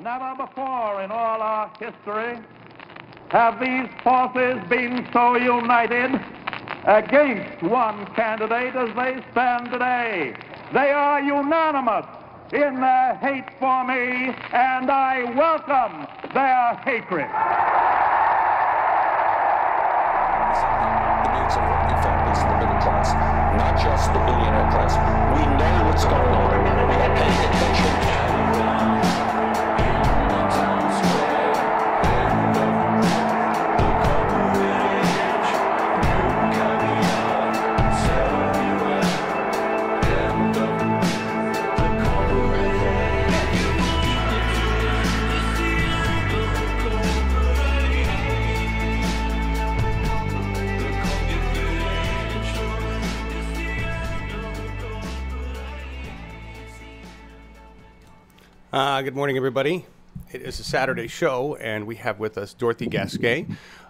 Never before in all our history have these forces been so united against one candidate as they stand today. They are unanimous in their hate for me, and I welcome their hatred. The needs of working families in the middle class, not just the billionaire class. We know what's going on. We are paying attention. Good morning, everybody. It is a Saturday show, and we have with us Dorothy Gasquet,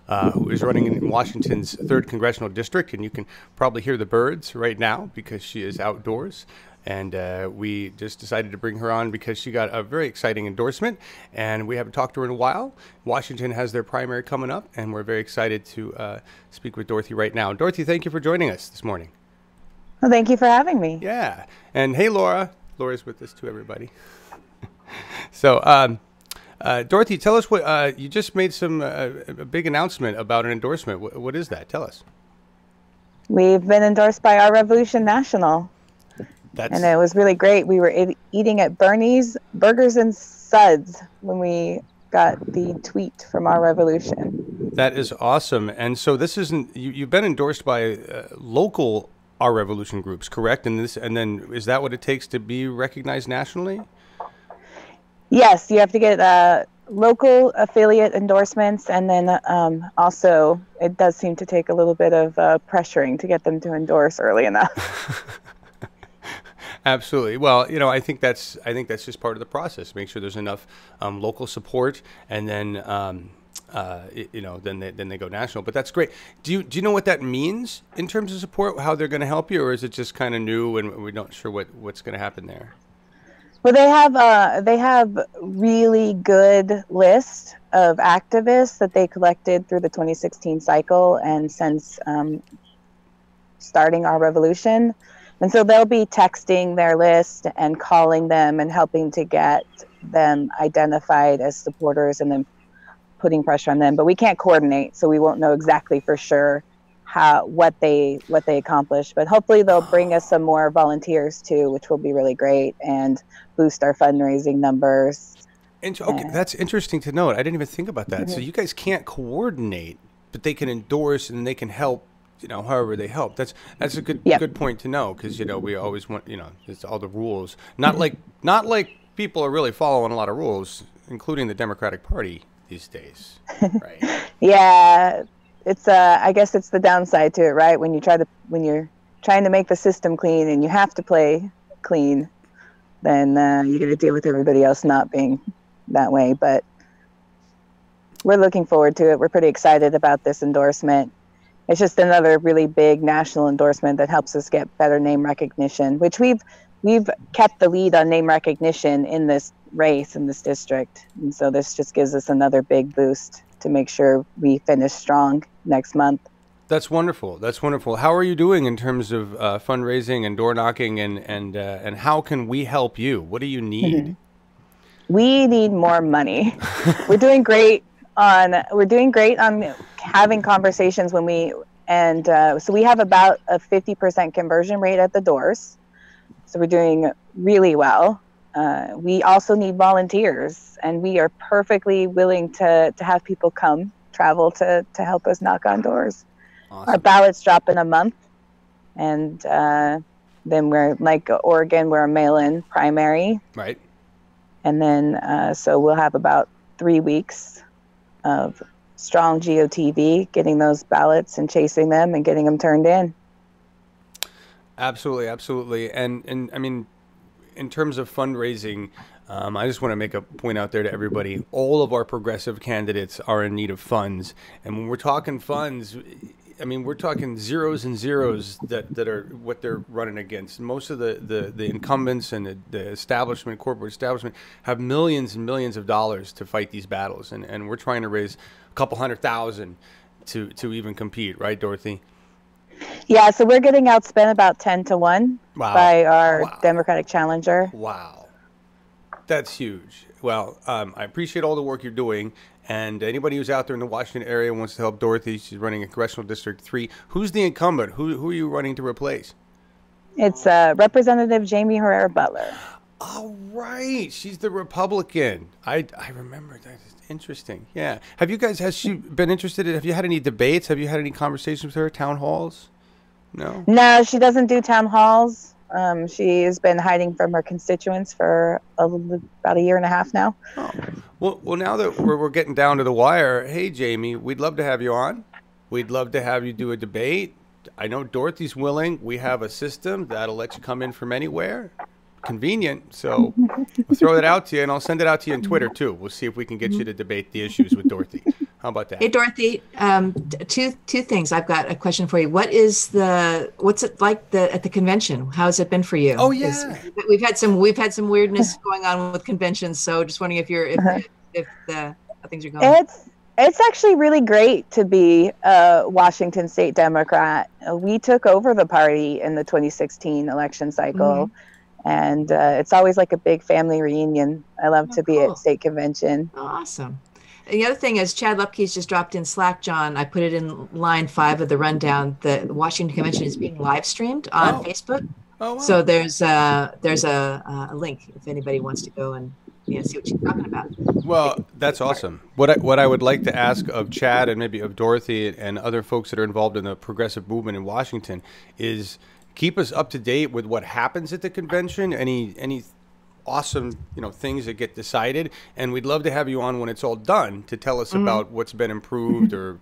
who is running in Washington's 3rd Congressional District, and you can probably hear the birds right now because she is outdoors. And we just decided to bring her on because she got a very exciting endorsement, and we haven't talked to her in a while. Washington has their primary coming up, and we're very excited to speak with Dorothy right now. Dorothy, thank you for joining us this morning. Well, thank you for having me. Yeah. And hey, Laura. Laura's with us too, everybody. So, Dorothy, tell us what you just made a big announcement about an endorsement. What is that? Tell us. We've been endorsed by Our Revolution National. And it was really great. We were eating at Bernie's Burgers and Suds when we got the tweet from Our Revolution. That is awesome. And so this isn't you've been endorsed by local Our Revolution groups, correct? And then is that what it takes to be recognized nationally? Yes, you have to get local affiliate endorsements, and then also it does seem to take a little bit of pressuring to get them to endorse early enough. Absolutely. Well, I think that's just part of the process. Make sure there's enough local support, and then then they go national. But that's great. Do you know what that means in terms of support? How they're going to help you, or is it just kind of new and we're not sure what's going to happen there? Well, they have really good list of activists that they collected through the 2016 cycle and since starting Our Revolution. And so they'll be texting their list and calling them and helping to get them identified as supporters and then putting pressure on them. But we can't coordinate, so we won't know exactly for sure what they accomplish. But hopefully they'll bring us some more volunteers too, which will be really great and boost our fundraising numbers. Okay, that's interesting to note. I didn't even think about that. Mm-hmm. So you guys can't coordinate, but they can endorse and they can help, however they help. That's a good point to know, because we always want, it's all the rules. Not like people are really following a lot of rules, including the Democratic Party these days. Right? Yeah. It's I guess it's the downside to it, right? When you're trying to make the system clean and you have to play clean, then you got to deal with everybody else not being that way. But we're looking forward to it. We're pretty excited about this endorsement. It's just another really big national endorsement that helps us get better name recognition, which we've kept the lead on name recognition in this race in this district. And so this just gives us another big boost to make sure we finish strong next month. That's wonderful. That's wonderful. How are you doing in terms of fundraising and door knocking, and how can we help you? What do you need? Mm-hmm. We need more money. We're doing great on having conversations so we have about a 50% conversion rate at the doors. So we're doing really well. We also need volunteers, and we are perfectly willing to have people travel to help us knock on doors. Awesome. Our ballots drop in a month, and then we're like Oregon, we're a mail-in primary. Right. And then so we'll have about 3 weeks of strong GOTV, getting those ballots and chasing them and getting them turned in. Absolutely, absolutely. And I mean, in terms of fundraising, I just want to make a point out there to everybody. All of our progressive candidates are in need of funds. And when we're talking funds, I mean, we're talking zeros and zeros that are what they're running against. Most of the incumbents and the corporate establishment have millions and millions of dollars to fight these battles. And we're trying to raise a couple $100,000 to even compete. Right, Dorothy? Yeah, so we're getting outspent about 10-1 Wow. by our Wow. Democratic challenger. Wow. That's huge. Well, I appreciate all the work you're doing. And anybody who's out there in the Washington area wants to help Dorothy, she's running in Congressional District 3. Who's the incumbent? Who are you running to replace? It's Representative Jamie Herrera Butler. Oh, right. She's the Republican. I remember that. It's interesting. Yeah. Has she been interested have you had any debates? Have you had any conversations with her, town halls? No? No, she doesn't do town halls. She has been hiding from her constituents for about a year and a half now. Oh. Well, now that we're getting down to the wire, hey, Jamie, we'd love to have you on. We'd love to have you do a debate. I know Dorothy's willing. We have a system that'll let you come in from anywhere. Convenient. So we'll throw that out to you, and I'll send it out to you on Twitter, too. We'll see if we can get you to debate the issues with Dorothy. How about that? Hey, Dorothy, two things. I've got a question for you. What's it like at the convention? How's it been for you? Oh, yeah. We've had some weirdness going on with conventions. So just wondering if how things are going. It's actually really great to be a Washington State Democrat. We took over the party in the 2016 election cycle. And it's always like a big family reunion. I love to be at state convention. Oh, awesome. And the other thing is Chad Lepke's just dropped in Slack, John. I put it in line 5 of the rundown. The Washington Convention is being live streamed on Facebook. Oh, wow. So there's a link if anybody wants to go and see what she's talking about. Well, that's awesome. What I would like to ask of Chad and maybe of Dorothy and other folks that are involved in the progressive movement in Washington is keep us up to date with what happens at the convention, any awesome things that get decided, and we'd love to have you on when it's all done to tell us about what's been improved or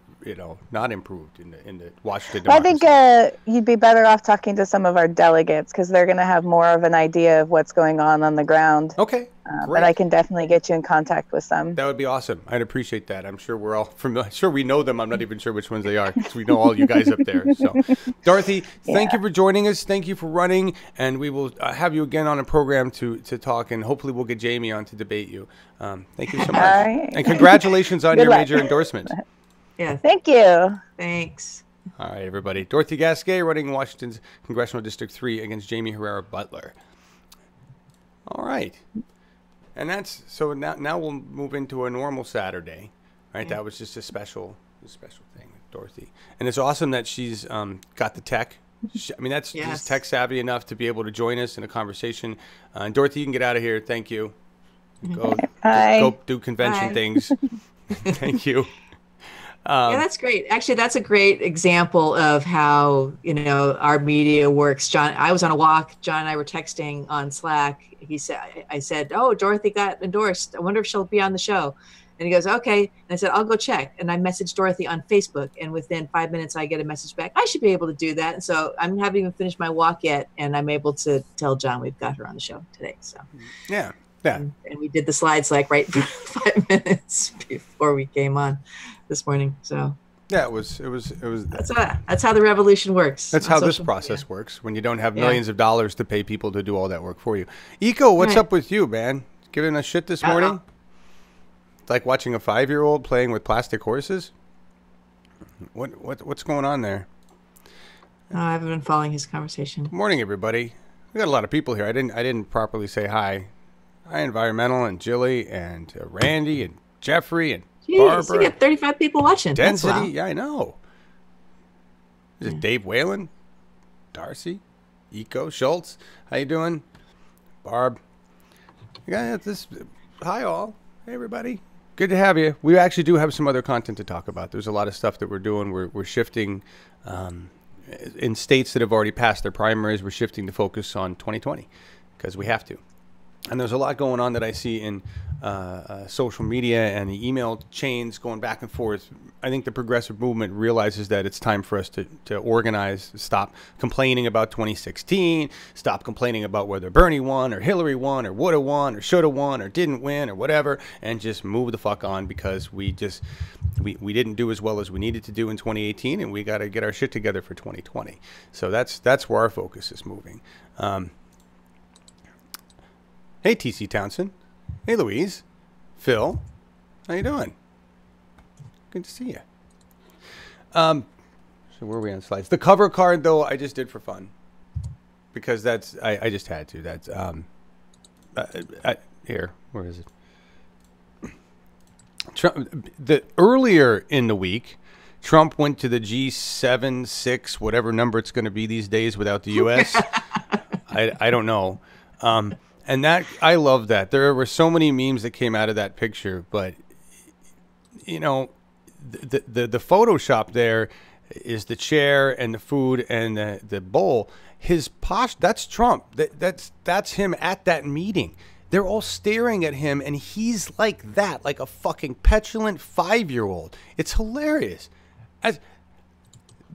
not improved in the Washington democracy. I think you'd be better off talking to some of our delegates because they're going to have more of an idea of what's going on the ground. Okay. But I can definitely get you in contact with some. That would be awesome. I'd appreciate that. I'm sure we're all familiar. Sure, we know them. I'm not even sure which ones they are because we know all you guys up there. So, Dorothy, thank you for joining us. Thank you for running, and we will have you again on a program to talk, and hopefully we'll get Jamie on to debate you. Thank you so much, right. and congratulations on Good your luck. major endorsement. Yeah. Thank you. Thanks. All right, everybody. Dorothy Gasquet running Washington's Congressional District 3 against Jamie Herrera Butler. All right. And that's so now we'll move into a normal Saturday, right? That was just a special thing with Dorothy. And it's awesome that she's got the tech. She's tech savvy enough to be able to join us in a conversation. And Dorothy, you can get out of here. Thank you. Go do convention things. Thank you. Yeah, that's great. Actually, that's a great example of how, our media works. John, I was on a walk. John and I were texting on Slack. I said, oh, Dorothy got endorsed. I wonder if she'll be on the show. And he goes, okay. And I said, I'll go check. And I messaged Dorothy on Facebook. And within 5 minutes, I get a message back. I should be able to do that. And so I haven't even finished my walk yet. And I'm able to tell John we've got her on the show today. So yeah. And we did the slides right 5 minutes before we came on this morning. So yeah, it was. That's how the revolution works. That's how this process works when you don't have millions of dollars to pay people to do all that work for you. Eco, what's up with you, man? Giving us shit this morning? It's like watching a 5-year-old playing with plastic horses. What's going on there? Oh, I haven't been following his conversation. Good morning, everybody. We got a lot of people here. I didn't properly say hi. Hi, Environmental and Jilly and Randy and Jeffrey and Barbara. You got 35 people watching. Density, yeah, I know. Is it Dave Whalen, Darcy, Eco, Schultz? How you doing, Barb? Yeah, hi all. Hey everybody. Good to have you. We actually do have some other content to talk about. There's a lot of stuff that we're doing. We're shifting in states that have already passed their primaries. We're shifting to focus on 2020 because we have to. And there's a lot going on that I see in social media and the email chains going back and forth. I think the progressive movement realizes that it's time for us to organize, stop complaining about 2016, stop complaining about whether Bernie won or Hillary won or would have won or should have won or didn't win or whatever, and just move the fuck on, because we didn't do as well as we needed to do in 2018, and we got to get our shit together for 2020. So that's where our focus is moving. Hey, TC Townsend. Hey, Louise. Phil. How you doing? Good to see you. So where are we on slides? The cover card, though, I just did for fun. Because that's... I just had to. That's... here. Where is it? Trump, earlier in the week, Trump went to the G7, 6, whatever number it's going to be these days without the U.S. I don't know. And that, I love that. There were so many memes that came out of that picture, but you know, the Photoshop there is the chair and the food and the bowl. His posture, that's Trump. That's him at that meeting. They're all staring at him, and he's like that, like a fucking petulant 5-year-old. It's hilarious.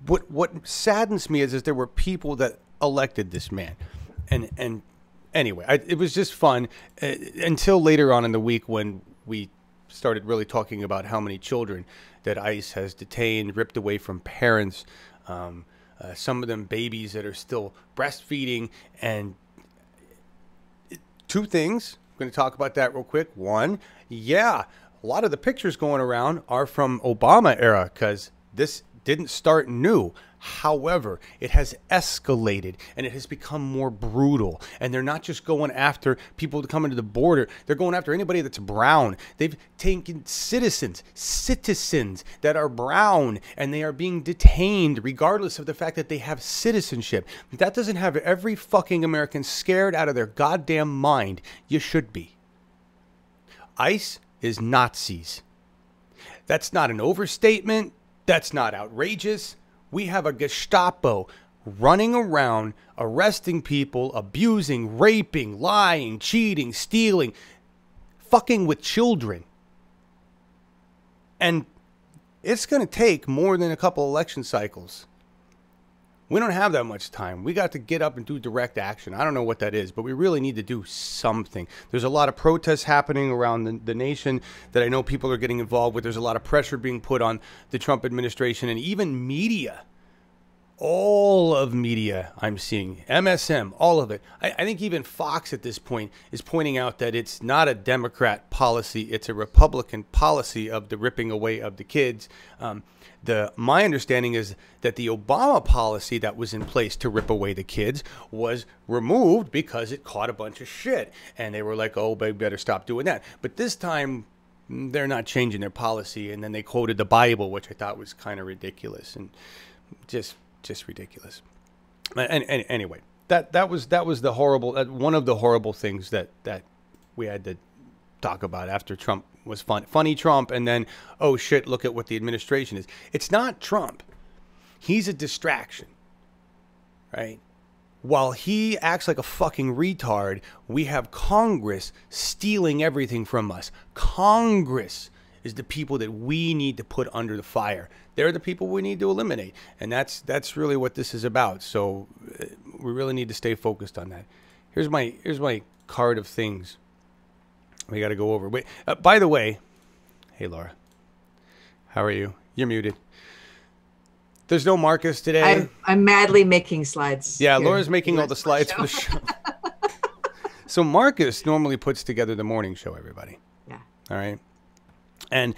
What saddens me is there were people that elected this man, and anyway, it was just fun until later on in the week when we started really talking about how many children that ICE has detained, ripped away from parents, some of them babies that are still breastfeeding. And two things, I'm going to talk about that real quick. One, a lot of the pictures going around are from Obama era, because this didn't start new. However, it has escalated and it has become more brutal. And they're not just going after people to come into the border. They're going after anybody that's brown. They've taken citizens that are brown, and they are being detained regardless of the fact that they have citizenship. That doesn't have every fucking American scared out of their goddamn mind. You should be. ICE is Nazis. That's not an overstatement. That's not outrageous. We have a Gestapo running around, arresting people, abusing, raping, lying, cheating, stealing, fucking with children. And it's going to take more than a couple election cycles. We don't have that much time. We got to get up and do direct action. I don't know what that is, but we really need to do something. There's a lot of protests happening around the nation that I know people are getting involved with. There's a lot of pressure being put on the Trump administration, and even media. All of media I'm seeing, MSM, all of it. I think even Fox at this point is pointing out that it's not a Democrat policy. It's a Republican policy of the ripping away of the kids. My understanding is that the Obama policy that was in place to rip away the kids was removed because it caught a bunch of shit. And they were like, oh, they better stop doing that. But this time, they're not changing their policy. And then they quoted the Bible, which I thought was kind of ridiculous and just ridiculous. And anyway, that was the horrible, one of the horrible things that we had to talk about after Trump was funny Trump, and then, oh shit, look at what the administration is. It's not Trump. He's a distraction, right? While he acts like a fucking retard, we have Congress stealing everything from us. Congress is the people that we need to put under the fire. They're the people we need to eliminate. And that's really what this is about. So we really need to stay focused on that. Here's my card of things we got to go over. Wait, by the way, hey, Laura, how are you? You're muted. There's no Marcus today. I'm madly making slides. Yeah, here. Laura's making all the slides for the show. So Marcus normally puts together the morning show, everybody. Yeah. All right. And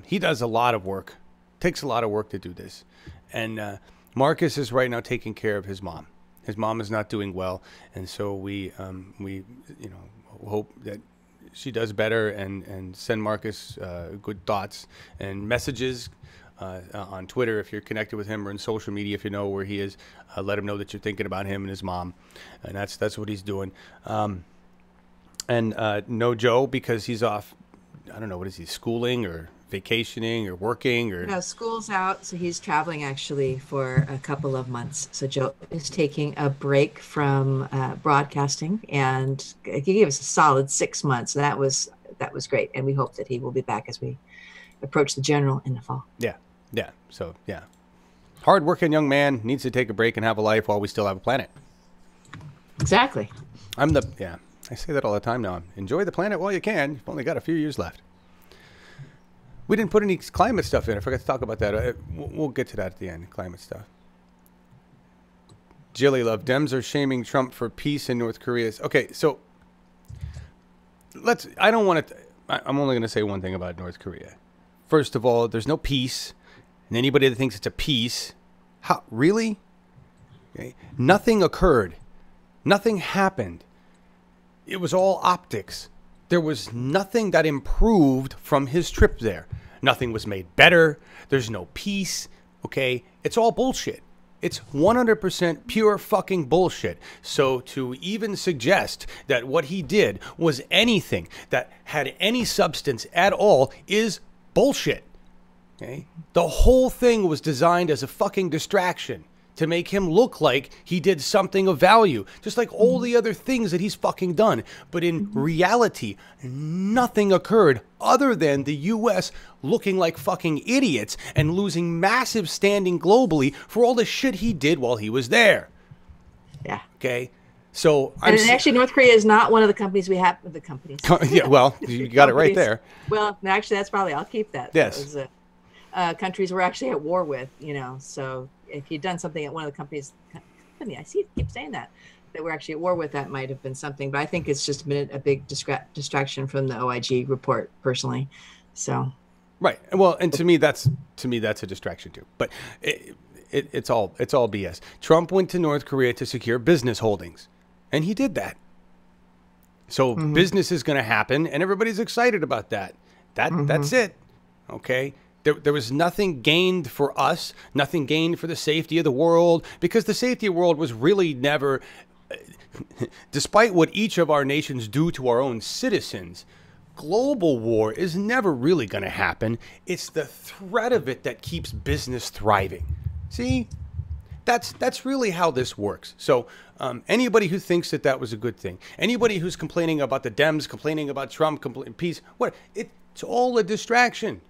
he does a lot of work. Takes a lot of work to do this. And Marcus is right now taking care of his mom. His mom is not doing well, and so we hope that she does better, and send Marcus good thoughts and messages on Twitter if you're connected with him, or in social media if you know where he is. Let him know that you're thinking about him and his mom, and that's what he's doing. And no Joe, because he's off. I don't know, what is he, schooling or vacationing or working or? No, school's out, so he's traveling actually for a couple of months. So Joe is taking a break from broadcasting, and he gave us a solid 6 months. That was great, and we hope that he will be back as we approach the general in the fall. Yeah. So yeah, hard-working young man needs to take a break and have a life while we still have a planet. Exactly. I say that all the time now. Enjoy the planet while you can. You've only got a few years left. We didn't put any climate stuff in. I forgot to talk about that. We'll get to that at the end, climate stuff. Jilly Love, Dems are shaming Trump for peace in North Korea. Okay, so I don't want to, I'm only going to say one thing about North Korea. First of all, there's no peace. And anybody that thinks it's a peace, how, really? Okay. Nothing occurred. Nothing happened. It was all optics. There was nothing that improved from his trip there. Nothing was made better. There's no peace. Okay? It's all bullshit. It's 100% pure fucking bullshit. So to even suggest that what he did was anything that had any substance at all is bullshit. Okay? The whole thing was designed as a fucking distraction to make him look like he did something of value, just like all the other things that he's fucking done. But in reality, nothing occurred other than the U.S. looking like fucking idiots and losing massive standing globally for all the shit he did while he was there. Yeah. Okay? So, actually, North Korea is not one of the companies we have. The companies. Yeah, well, you got it right there. Well, actually, that's probably, I'll keep that. Yes. That was, countries we're actually at war with, so if you'd done something at one of the companies, I keep saying that we're actually at war with, that might have been something, but I think it's just been a big distraction from the OIG report personally. So. Right. Well, and to me, that's a distraction too, but it's all BS. Trump went to North Korea to secure business holdings, and he did that. So business is going to happen, and everybody's excited about that. That's it. Okay. There was nothing gained for us, nothing gained for the safety of the world, because the safety of the world was really never, despite what each of our nations do to our own citizens, global war is never really going to happen. It's the threat of it that keeps business thriving. See? That's really how this works. So anybody who thinks that was a good thing, anybody who's complaining about the Dems, complaining about Trump, peace, it's all a distraction.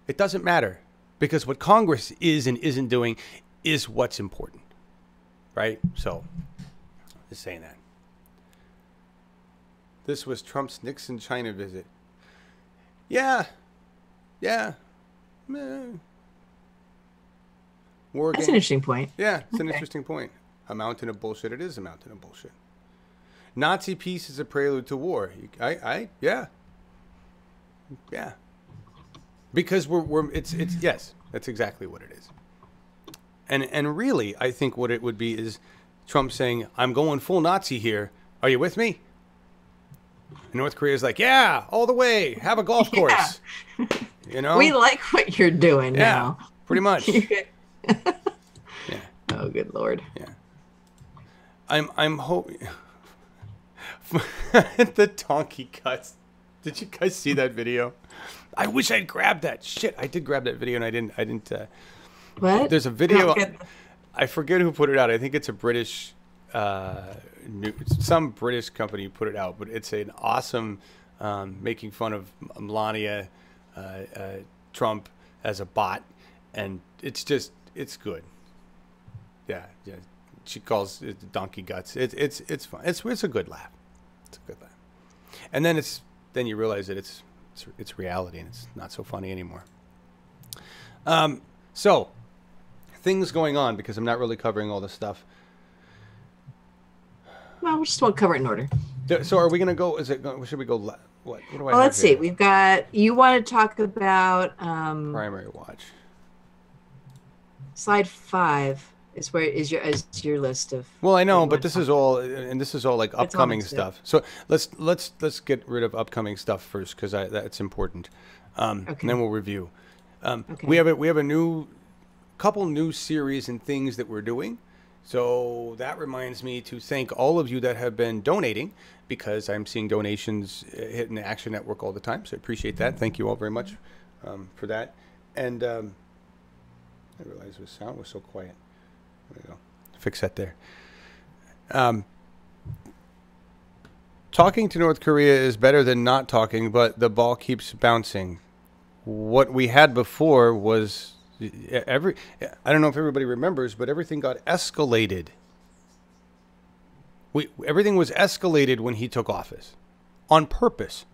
It doesn't matter, because what Congress is and isn't doing is what's important, right? So, just saying that. This was Trump's Nixon China visit. Yeah. War That's an interesting point. Yeah, it's an interesting point. A mountain of bullshit. It is a mountain of bullshit. Nazi peace is a prelude to war. Yeah. Because it's yes, that's exactly what it is. And really, I think what it would be is Trump saying, "I'm going full Nazi here. Are you with me?" And North Korea's like, "Yeah, all the way. Have a golf course." Yeah. We like what you're doing now. Pretty much. Yeah. Oh, good Lord. Yeah. I'm hoping the donkey cuts. Did you guys see that video? I wish I'd grabbed that. Shit, I did grab that video and I didn't. What? There's a video. I forget who put it out. I think it's a British, some British company put it out, but it's an awesome, making fun of Melania, Trump as a bot, and it's good. Yeah. She calls it donkey guts. It's fun. It's a good laugh. It's a good laugh. And then you realize that it's reality and it's not so funny anymore. So things going on, because I'm not really covering all this stuff. Well, we just won't cover it in order. So are we going to go? Should we go? What do I? Well, let's see. We've got. You want to talk about primary watch. Slide 5 is where is your list of. Well, I know, but this is all like upcoming stuff. So let's get rid of upcoming stuff first, because that's important. Okay. And then we'll review. Okay. We have a couple new series and things that we're doing. So that reminds me to thank all of you that have been donating, because I'm seeing donations hitting the Action Network all the time. So I appreciate that. Thank you all very much. for that. And I realized the sound was so quiet. There we go. Fix that there. Talking to North Korea is better than not talking, but the ball keeps bouncing. What we had before was I don't know if everybody remembers, but everything got escalated. Everything was escalated when he took office, on purpose.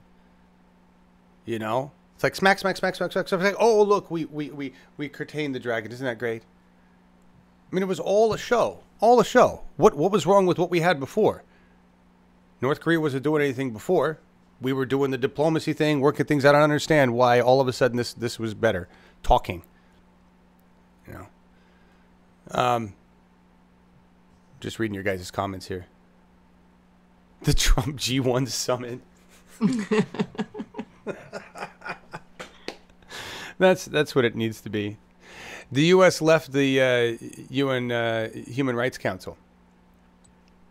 You know, it's like smack, smack, smack, smack, smack, smack. Oh, look, we curtained the dragon. Isn't that great? I mean, it was all a show, all a show. What was wrong with what we had before? North Korea wasn't doing anything before. We were doing the diplomacy thing, working things out. I don't understand why all of a sudden this was better. Talking. You know. Just reading your guys' comments here. The Trump G1 summit. That's what it needs to be. The U.S. left the UN Human Rights Council.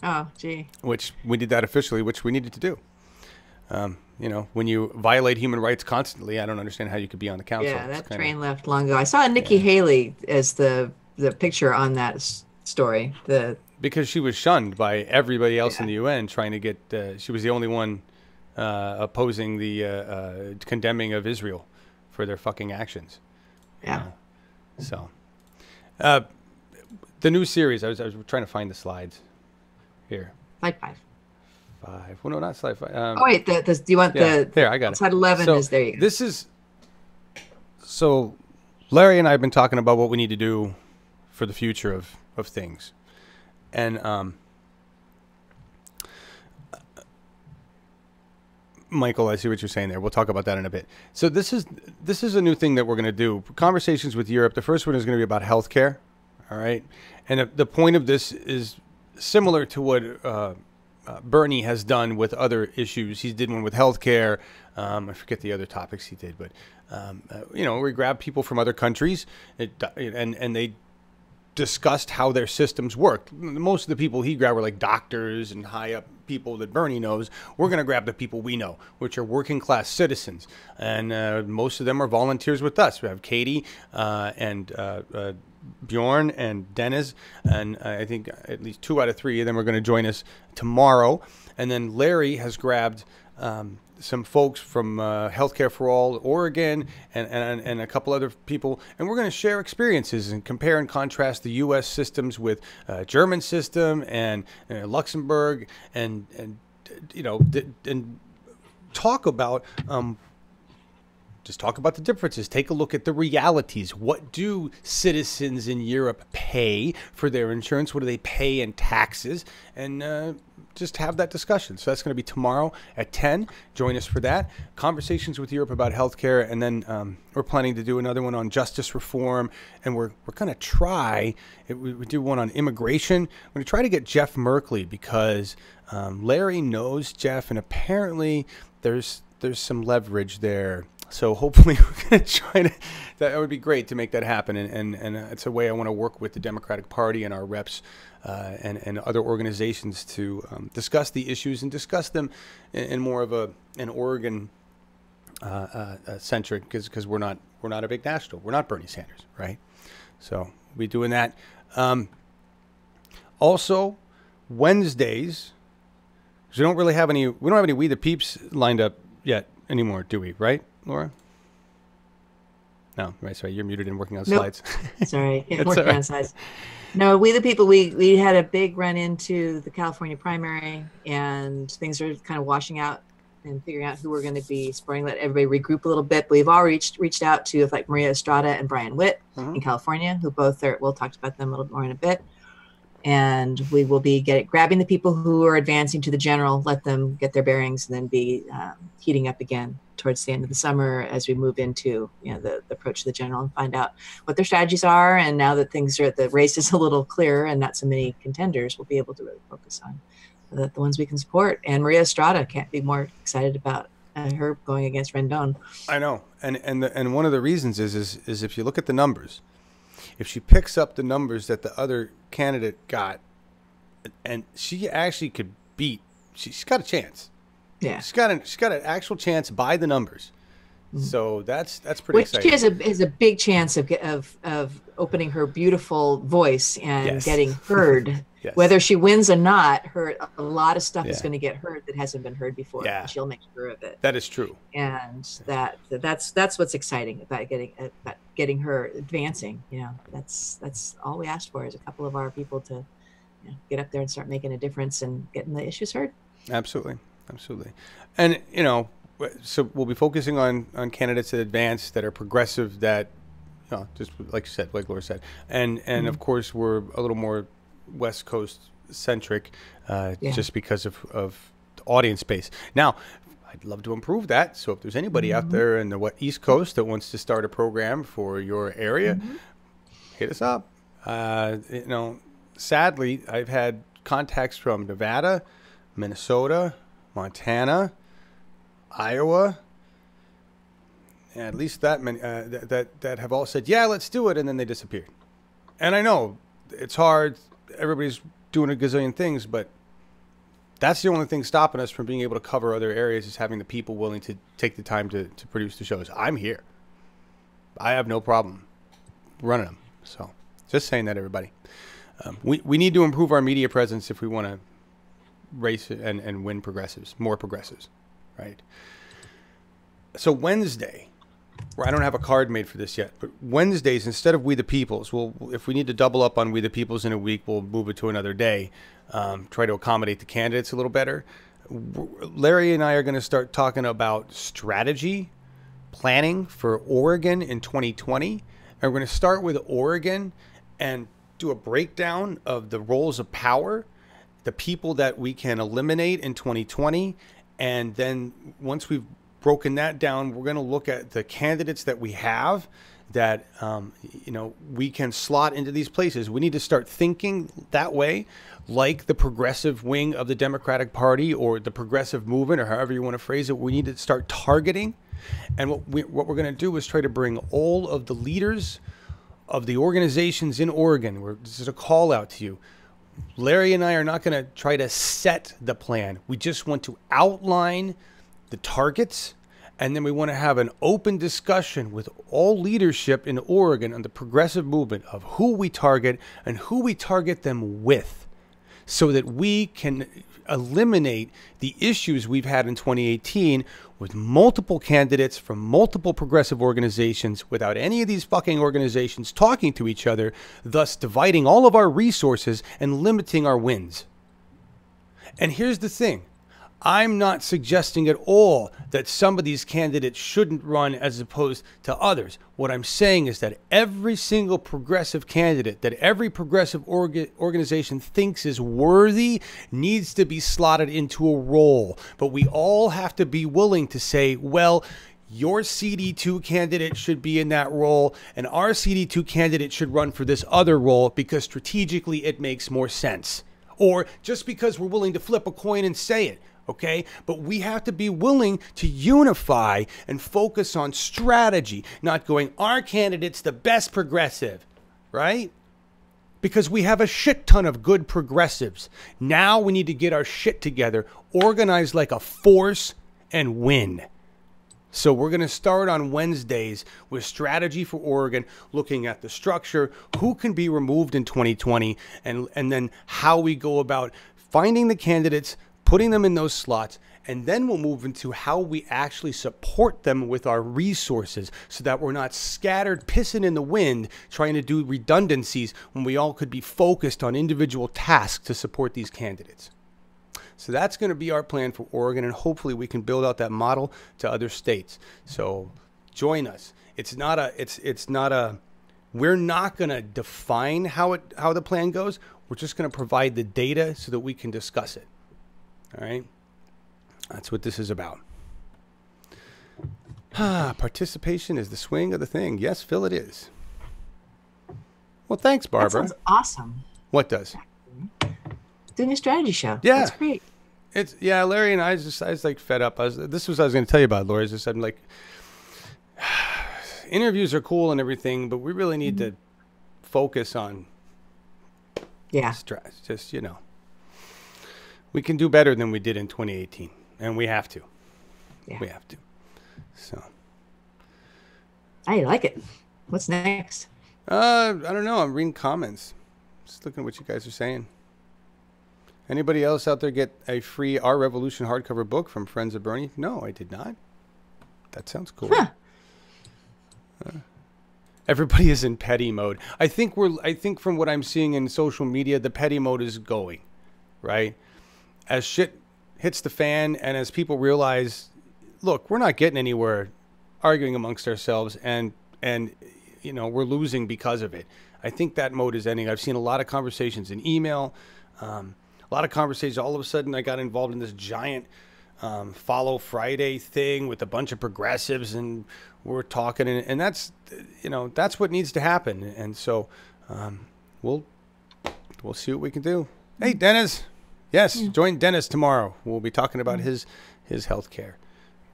Oh, gee. Which we did that officially, which we needed to do. You know, when you violate human rights constantly, I don't understand how you could be on the council. Yeah, that train left long ago. I saw Nikki Haley as the picture on that story. Because she was shunned by everybody else in the UN trying to get. She was the only one opposing the condemning of Israel for their fucking actions. Yeah. You know? So, the new series. I was trying to find the slides here. Slide 5. Well, no, not slide 5. Oh wait, do you want the? There, I got it. Slide 11 so is there. You go. This is. So, Larry and I have been talking about what we need to do for the future of things, and Michael, I see what you're saying there. We'll talk about that in a bit. So this is a new thing that we're going to do. Conversations with Europe. The first one is going to be about healthcare. All right, and the point of this is similar to what Bernie has done with other issues. He did one with healthcare. I forget the other topics he did, but you know, we grabbed people from other countries and they discussed how their systems worked. Most of the people he grabbed were like doctors and high up people that Bernie knows. We're going to grab the people we know, which are working class citizens, and most of them are volunteers with us. We have Katie and Bjorn and Dennis, and I think at least 2 out of 3 of them are going to join us tomorrow. And then Larry has grabbed some folks from Healthcare for All, Oregon, and a couple other people, and we're going to share experiences and compare and contrast the U.S. systems with German system and Luxembourg, and you know, and talk about. Just talk about the differences. Take a look at the realities. What do citizens in Europe pay for their insurance? What do they pay in taxes? And just have that discussion. So that's going to be tomorrow at 10. Join us for that. Conversations with Europe about healthcare. And then we're planning to do another one on justice reform. And we're going to try, we do one on immigration. We're going to try to get Jeff Merkley because Larry knows Jeff. And apparently there's some leverage there. So hopefully we're going to try to, that would be great to make that happen. And it's a way I want to work with the Democratic Party and our reps and other organizations to discuss the issues and discuss them in more of an Oregon centric, because we're not a big national. We're not Bernie Sanders, right? So we'll be doing that. Also, Wednesdays, because we don't have any We the Peeps lined up yet anymore, do we? Right, Laura? No, right. Sorry, you're muted and working on slides. Sorry, working on slides. No, We the People. We had a big run into the California primary, and things are kind of washing out and figuring out who we're going to be supporting. Let everybody regroup a little bit. But we've all reached out to like Maria Estrada and Brian Witt in California, who both are. We'll talk about them a little more in a bit. And we will be grabbing the people who are advancing to the general, let them get their bearings, and then be heating up again towards the end of the summer as we move into the approach to the general and find out what their strategies are. And now that the race is a little clearer and not so many contenders, we'll be able to really focus on the ones we can support. And Maria Estrada, can't be more excited about her going against Rendon. I know, and one of the reasons is if you look at the numbers. If she picks up the numbers that the other candidate got, and she actually could beat, she's got a chance. Yeah, she's got an actual chance by the numbers So that's pretty Which exciting. is a big chance of opening her beautiful voice and getting heard. Yes. Whether she wins or not, a lot of stuff is going to get heard that hasn't been heard before. Yeah. And she'll make sure of it. That is true. And that's what's exciting about getting her advancing. You know, that's all we asked for, is a couple of our people to get up there and start making a difference and getting the issues heard. Absolutely. And so we'll be focusing on candidates that advance, that are progressive, that just like you said, like Laura said, and of course we're a little more West Coast centric, just because of the audience base. Now, I'd love to improve that. So if there's anybody out there in the East Coast that wants to start a program for your area, hit us up. Sadly, I've had contacts from Nevada, Minnesota, Montana, Iowa, and at least that many that have all said, yeah, let's do it, and then they disappeared. And I know it's hard. Everybody's doing a gazillion things, but that's the only thing stopping us from being able to cover other areas, is having the people willing to take the time to produce the shows. I'm here. I have no problem running them. So just saying that, everybody. We need to improve our media presence if we want to race and win progressives, more progressives, right? So Wednesday, where I don't have a card made for this yet, but Wednesdays, instead of We the Peoples, if we need to double up on We the Peoples in a week, we'll move it to another day, try to accommodate the candidates a little better. Larry and I are going to start talking about strategy planning for Oregon in 2020. And we're going to start with Oregon and do a breakdown of the roles of power, the people that we can eliminate in 2020. And then once we've broken that down, we're going to look at the candidates that we have that, we can slot into these places. We need to start thinking that way, like the progressive wing of the Democratic Party or the progressive movement, or however you want to phrase it. We need to start targeting. And what we're going to do is try to bring all of the leaders of the organizations in Oregon. This is a call out to you. Larry and I are not going to try to set the plan. We just want to outline the targets, and then we want to have an open discussion with all leadership in Oregon on the progressive movement of who we target and who we target them with, so that we can eliminate the issues we've had in 2018 with multiple candidates from multiple progressive organizations without any of these fucking organizations talking to each other, thus dividing all of our resources and limiting our wins. And here's the thing. I'm not suggesting at all that some of these candidates shouldn't run as opposed to others. What I'm saying is that every single progressive candidate that every progressive organization thinks is worthy needs to be slotted into a role. But we all have to be willing to say, well, your CD2 candidate should be in that role, and our CD2 candidate should run for this other role because strategically it makes more sense. Or just because we're willing to flip a coin and say it. Okay, but we have to be willing to unify and focus on strategy, not going, our candidate's the best progressive, right? Because we have a shit ton of good progressives. Now we need to get our shit together, organize like a force, and win. So we're going to start on Wednesdays with strategy for Oregon, looking at the structure, who can be removed in 2020, and then how we go about finding the candidates, putting them in those slots, and then we'll move into how we actually support them with our resources so that we're not scattered, pissing in the wind, trying to do redundancies when we all could be focused on individual tasks to support these candidates. So that's going to be our plan for Oregon, and hopefully we can build out that model to other states. So join us. We're not going to define how the plan goes. We're just going to provide the data so that we can discuss it. All right, that's what this is about. Participation is the swing of the thing. Yes, Phil, it is. Well, thanks, Barbara. That sounds awesome. What does? Doing a strategy show. Yeah, that's great. Larry and I was like fed up. This was what I was going to tell you about, Laura. I'm like, interviews are cool and everything, but we really need to focus on. Yeah. Just we can do better than we did in 2018, and we have to. Yeah. We have to. So, I like it. What's next? I don't know. I'm reading comments. Just looking at what you guys are saying. Anybody else out there get a free Our Revolution hardcover book from Friends of Bernie? No, I did not. That sounds cool. Huh. Everybody is in petty mode. I think from what I'm seeing in social media, the petty mode is going, right? As shit hits the fan and as people realize, look, we're not getting anywhere arguing amongst ourselves and you know, we're losing because of it. I think that mode is ending. I've seen a lot of conversations in email, a lot of conversations. All of a sudden, I got involved in this giant Follow Friday thing with a bunch of progressives, and we're talking, and that's, you know, that's what needs to happen. And so we'll see what we can do. Hey, Dennis. Yes, join Dennis tomorrow. We'll be talking about his health care.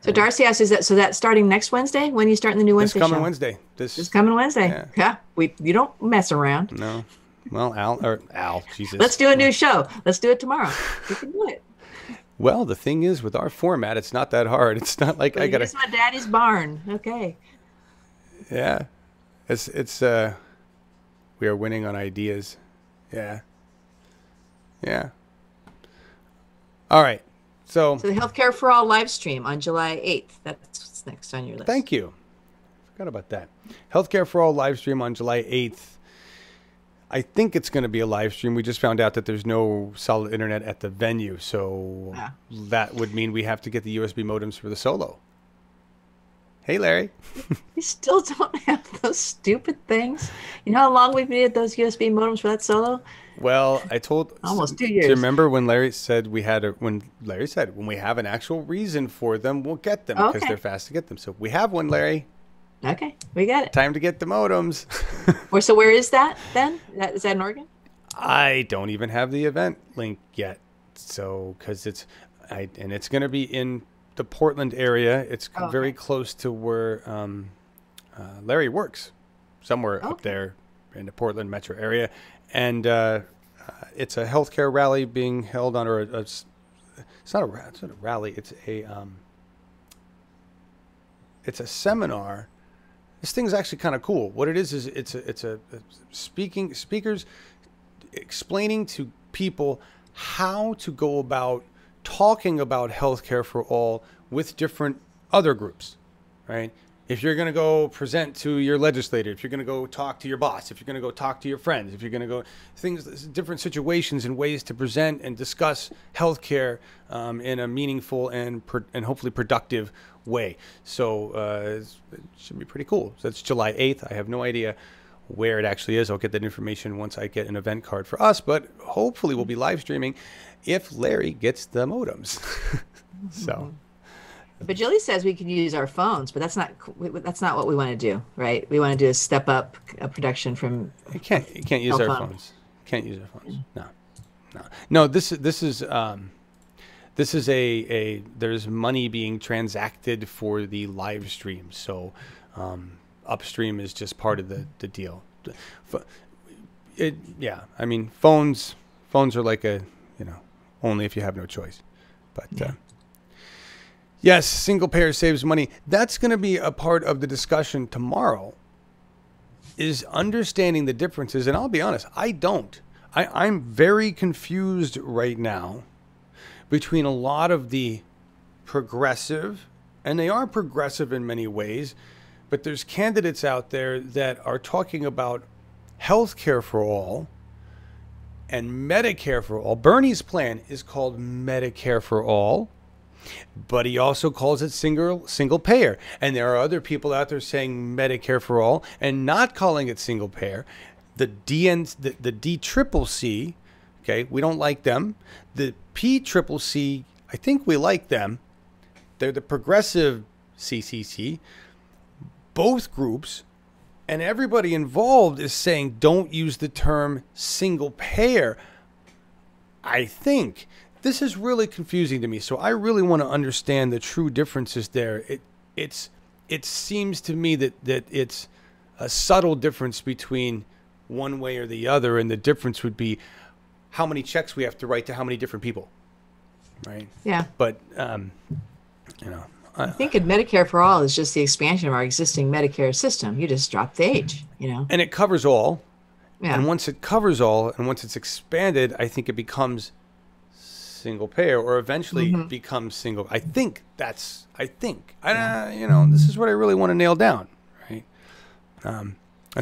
So Darcy asks, that's starting next Wednesday? When are you starting the new Wednesday show? This coming Wednesday. This coming Wednesday. Yeah. You don't mess around. No. Well, Al, Jesus. Let's do a new show. Let's do it tomorrow. We can do it. Well, the thing is, with our format, it's not that hard. It's not like I got to. It's my daddy's barn. Okay. Yeah. It's we are winning on ideas. Yeah. Yeah. All right. So the Healthcare for All live stream on July 8th. That's what's next on your list. Thank you. Forgot about that. Healthcare for All live stream on July 8th. I think it's going to be a live stream. We just found out that there's no solid internet at the venue. So that would mean we have to get the USB modems for the solo. Hey, Larry. We still don't have those stupid things. You know how long we've needed those USB modems for that solo? Well, I told almost 2 years. Do you remember when Larry said when we have an actual reason for them, we'll get them because they're fast to get them. So we have one, Larry. Okay, we got it. Time to get the modems. So where is that then? Is that in Oregon? I don't even have the event link yet. So because it's going to be in the Portland area. It's very close to where Larry works, somewhere up there in the Portland metro area. And it's a healthcare rally being held on, it's not a rally. It's a seminar. This thing's actually kind of cool. What it is it's a speakers explaining to people how to go about talking about healthcare for all with different other groups, right? If you're going to go present to your legislator, if you're going to go talk to your boss, if you're going to go talk to your friends, if you're going to go different situations and ways to present and discuss healthcare in a meaningful and hopefully productive way. So it should be pretty cool. So that's July 8th. I have no idea where it actually is. I'll get that information once I get an event card for us, but hopefully we'll be live streaming if Larry gets the modems. So. But Julie says we can use our phones, but that's not what we want to do, right? We want to do a step up a production from. You can't use our phones. Can't use our phones. No. This is a there's money being transacted for the live stream, so upstream is just part of the deal. I mean phones are like only if you have no choice, but. Yes, single payer saves money. That's going to be a part of the discussion tomorrow, is understanding the differences. And I'll be honest, I don't. I'm very confused right now between a lot of the progressive, and they are progressive in many ways, but there's candidates out there that are talking about health care for all and Medicare for all. Bernie's plan is called Medicare for all. But he also calls it single payer. And there are other people out there saying Medicare for all and not calling it single payer. The DCCC, okay, we don't like them. The PCCC, I think we like them. They're the progressive CCC. Both groups and everybody involved is saying don't use the term single payer. I think. This is really confusing to me, so I really want to understand the true differences there. It seems to me that it's a subtle difference between one way or the other, and the difference would be how many checks we have to write to how many different people, right? Yeah. But I think in Medicare for All is just the expansion of our existing Medicare system. You just drop the age, And it covers all. Yeah. And once it covers all, and once it's expanded, I think it becomes single payer, or eventually becomes single. I think. This is what I really want to nail down, right? And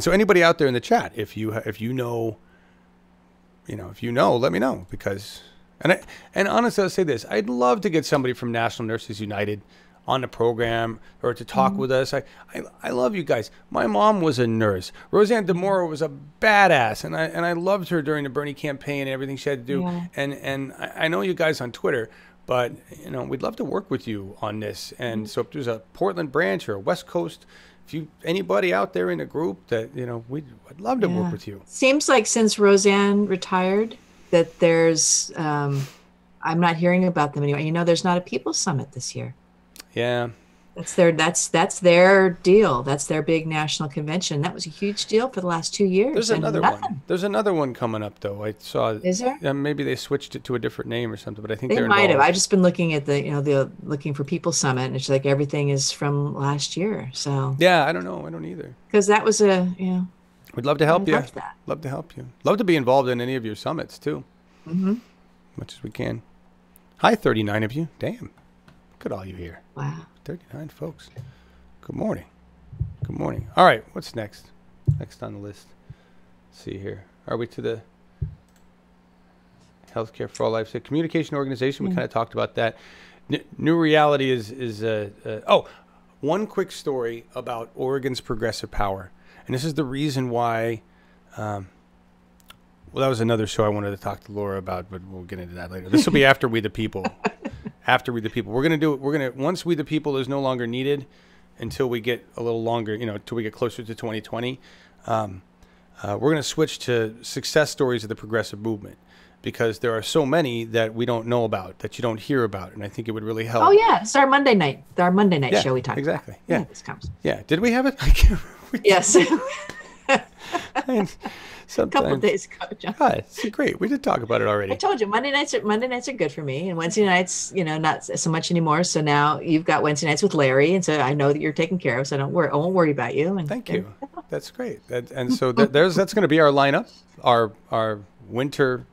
so anybody out there in the chat, if you know, let me know, because, and honestly, I'll say this: I'd love to get somebody from National Nurses United on the program or to talk with us. I love you guys. My mom was a nurse. Roseanne DeMora was a badass, and I loved her during the Bernie campaign and everything she had to do. Yeah. And I know you guys on Twitter, but we'd love to work with you on this. And so if there's a Portland branch or a West Coast, anybody out there in the group that I'd love to work with you. Seems like since Roseanne retired, that there's I'm not hearing about them anymore. There's not a People's Summit this year. Yeah, that's their deal. That's their big national convention. That was a huge deal for the last 2 years. There's another one. There's another one coming up, though. I saw. Is there? Maybe they switched it to a different name or something, but I think they might have. I've just been looking at the looking for People's Summit, and it's like everything is from last year. So yeah, I don't know. I don't either. Because that was We'd love to help you. That. Love to help you. Love to be involved in any of your summits too. Much as we can. Hi, 39 of you. Damn. Look at all you here. Wow. 39 folks. Good morning. Good morning. All right, what's next? Next on the list. Let's see here. Are we to the Healthcare for All Life? Communication organization, we kind of talked about that. New reality is one quick story about Oregon's progressive power. And this is the reason why, that was another show I wanted to talk to Laura about, but we'll get into that later. This will be after We the People. After We the People. We're going to do it. Once We the People is no longer needed until we get a little longer, until we get closer to 2020, we're going to switch to success stories of the progressive movement, because there are so many that we don't know about, that you don't hear about. And I think it would really help. Oh, yeah. It's our Monday night. Show we talked exactly. about. Yeah. This comes. Yeah. Did we have it? I can't remember. Yes. A couple of days ago, John. It's great. We did talk about it already. I told you Monday nights are good for me, and Wednesday nights, not so much anymore. So now you've got Wednesday nights with Larry, and so I know that you're taken care of. So I won't worry about you. And thank you. That's great. And so that's going to be our lineup, our winter,